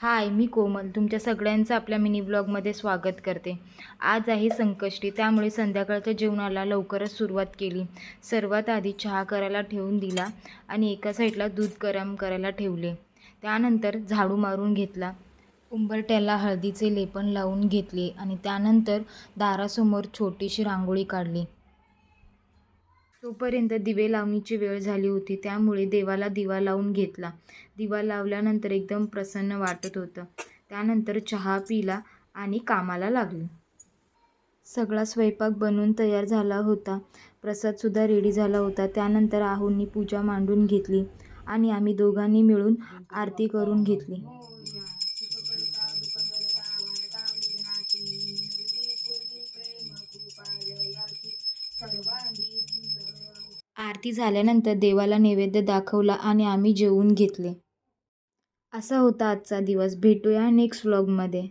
हाय, मी कोमल तुमच्या सगळ्यांचं आपल्या मिनी ब्लॉगमध्ये स्वागत करते. आज आहे संकष्टी, त्यामुळे संध्याकाळच्या जेवणाला लवकरच सुरुवात केली. सर्वात आधी चहा करायला ठेवून दिला आणि एका साईडला दूध गरम करायला ठेवले. त्यानंतर झाडू मारून घेतला. उंबरठ्याला हळदीचे लेपन लावून घेतले आणि त्यानंतर दारासमोर छोटीशी रांगोळी काढली. तोपर्यंत दिवे लावणीची वेळ झाली होती, त्यामुळे देवाला दिवा लावून घेतला. दिवा लावल्यानंतर एकदम प्रसन्न वाटत होतं. त्यानंतर चहा पिला आणि कामाला लागले. सगळा स्वयंपाक बनवून तयार झाला होता. प्रसादसुद्धा रेडी झाला होता. त्यानंतर आहोंनी पूजा मांडून घेतली आणि आम्ही दोघांनी मिळून आरती करून घेतली. आरती झाल्यानंतर देवाला नैवेद्य दाखवला आणि आम्ही जेवून घेतले. असा होता आजचा दिवस. भेटूया नेक्स्ट व्लॉगमध्ये.